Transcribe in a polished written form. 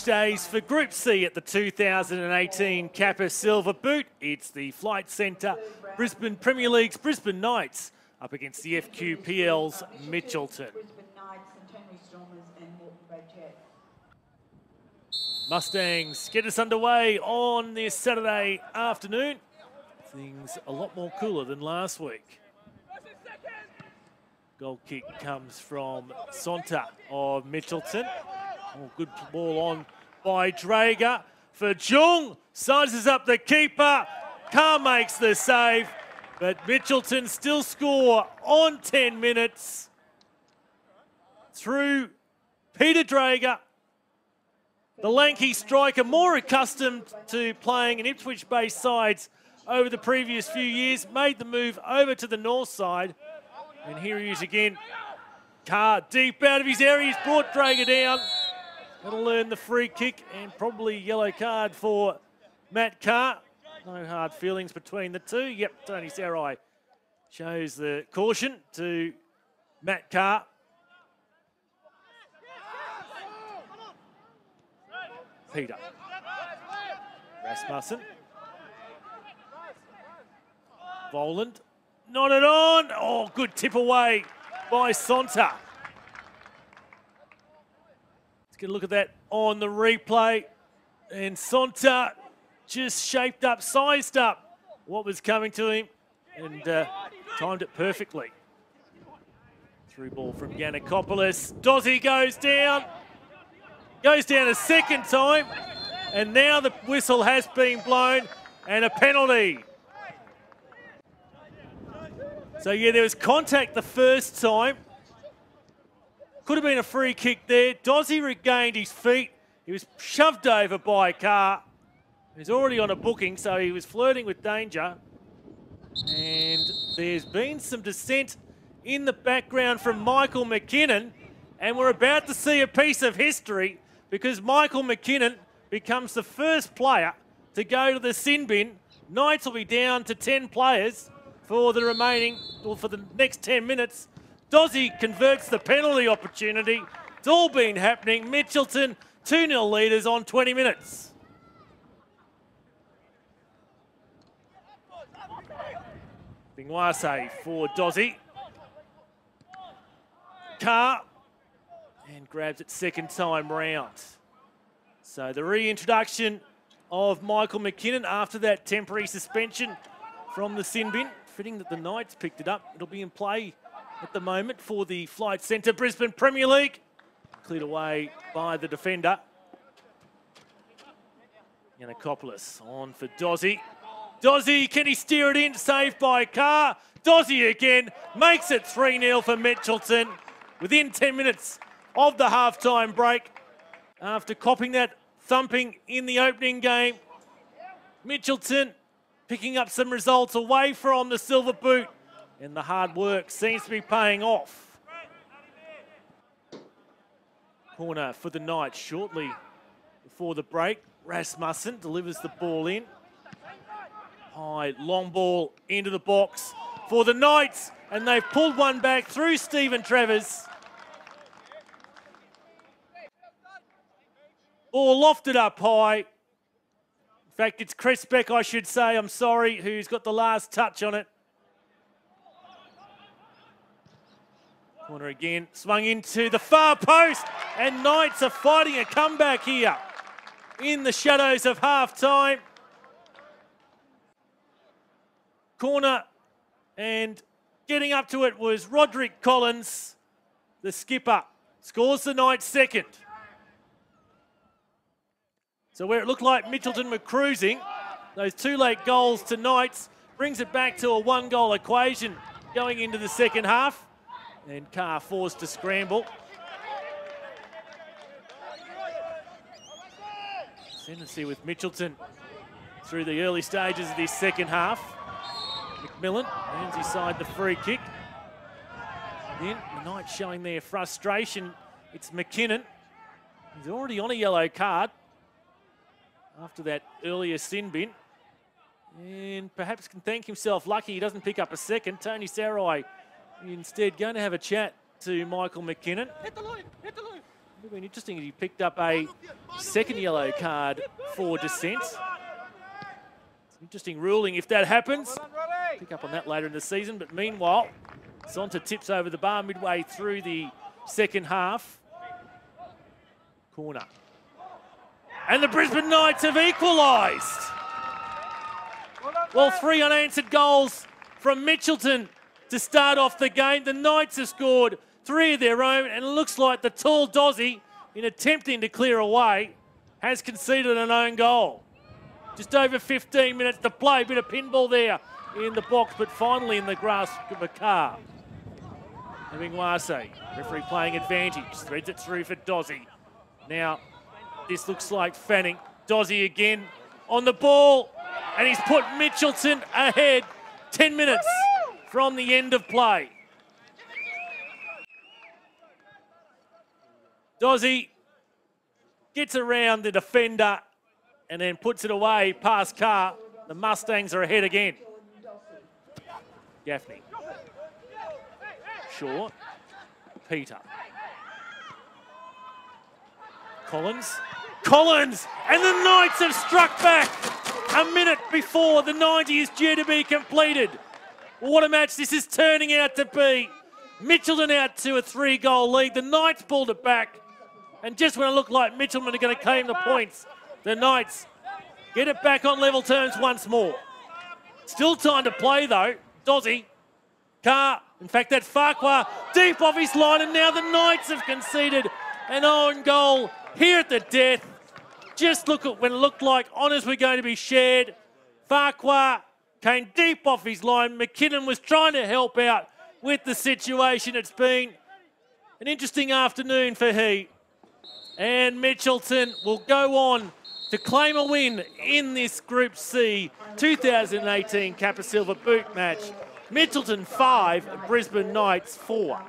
match days for Group C at the 2018 Kappa Silver Boot. It's the Flight Centre Brisbane Premier League's Brisbane Knights up against the FQPL's Mitchelton. Mustangs get us underway on this Saturday afternoon. Things a lot more cooler than last week. Goal kick comes from Sonta of Mitchelton. Oh, good ball on by Drager for Jung. Sizes up the keeper. Carr makes the save, but Mitchelton still score on 10 minutes through Peter Drager. The lanky striker, more accustomed to playing in Ipswich-based sides over the previous few years, made the move over to the north side. And here he is again. Carr deep out of his area. He's brought Drager down. That'll earn the free kick and probably yellow card for Matt Carr. No hard feelings between the two. Yep, Tony Sarai shows the caution to Matt Carr. Peter. Rasmussen. Voland. Not it on. Oh, good tip away by Sonta. Let's get a look at that on the replay. And Sonta just shaped up, sized up what was coming to him and timed it perfectly. Through ball from Giannakopoulos. Dozzy goes down. Goes down a second time. And now the whistle has been blown and a penalty. So, yeah, there was contact the first time. Could have been a free kick there. Dozzy regained his feet. He was shoved over by Carr. He's already on a booking, so he was flirting with danger. And there's been some dissent in the background from Michael McKinnon. And we're about to see a piece of history because Michael McKinnon becomes the first player to go to the sin bin. Knights will be down to 10 players for the remaining, or for the next 10 minutes. Dozzy converts the penalty opportunity. It's all been happening. Mitchelton 2-0 leaders on 20 minutes. Bingwase for Dozzy. Carr. And grabs it second time round. So the reintroduction of Michael McKinnon after that temporary suspension from the sin bin. Fitting that the Knights picked it up. It'll be in play at the moment for the Flight Centre Brisbane Premier League. Cleared away by the defender. Giannakopoulos on for Dozzy. Dozzy, can he steer it in? Saved by Carr. Dozzy again makes it 3-0 for Mitchelton within 10 minutes of the halftime break. After copping that thumping in the opening game, Mitchelton picking up some results away from the silver boot, and the hard work seems to be paying off. Corner for the Knights shortly before the break. Rasmussen delivers the ball in. High, long ball into the box for the Knights, and they've pulled one back through Stephen Travers. Ball lofted up high. In fact, it's Cresbeck, I should say, I'm sorry, who's got the last touch on it. Corner again, swung into the far post, and Knights are fighting a comeback here in the shadows of half-time. Corner, and getting up to it was Roderick Collins, the skipper. Scores the Knights second. So where it looked like Mitchelton were cruising, those two late goals to Knights brings it back to a one-goal equation going into the second half. And Carr forced to scramble. Tendency with Mitchelton through the early stages of this second half. McMillan earns his side the free kick. Then the Knights showing their frustration. It's McKinnon. He's already on a yellow card after that earlier sin bin. And perhaps can thank himself lucky he doesn't pick up a second. Tony Sarai instead going to have a chat to Michael McKinnon. Hit the line, hit the line. Would have been interesting if he picked up a second yellow card for dissent. Interesting ruling if that happens. Pick up on that later in the season. But meanwhile, Zonta tips over the bar midway through the second half. Corner. And the Brisbane Knights have equalised. Well, 3 unanswered goals from Mitchelton to start off the game. The Knights have scored 3 of their own, and it looks like the tall Dozzy, in attempting to clear away, has conceded an own goal. Just over 15 minutes to play. Bit of pinball there in the box, but finally in the grasp of a car. Wase, referee playing advantage, threads it through for Dozzy. Now, this looks like Fanning. Dozzy again on the ball, and he's put Mitchelton ahead 10 minutes from the end of play. Dozzy gets around the defender and then puts it away past Carr. The Mustangs are ahead again. Gaffney. Shaw. Peter. Collins. Collins! And the Knights have struck back a minute before the 90 is due to be completed. What a match this is turning out to be. Mitchelton out to a 3-goal lead. The Knights pulled it back. And just when it looked like Mitchelton are going to claim the points, the Knights get it back on level terms once more. Still time to play though. Dozzy. Carr. In fact, that's Farquhar deep off his line, and now the Knights have conceded an own goal here at the death. Just look at when it looked like honours were going to be shared. Farquhar came deep off his line. McKinnon was trying to help out with the situation. It's been an interesting afternoon for he. And Mitchelton will go on to claim a win in this Group C 2018 Kappa Silver Boot match. Mitchelton 5, Brisbane Knights 4.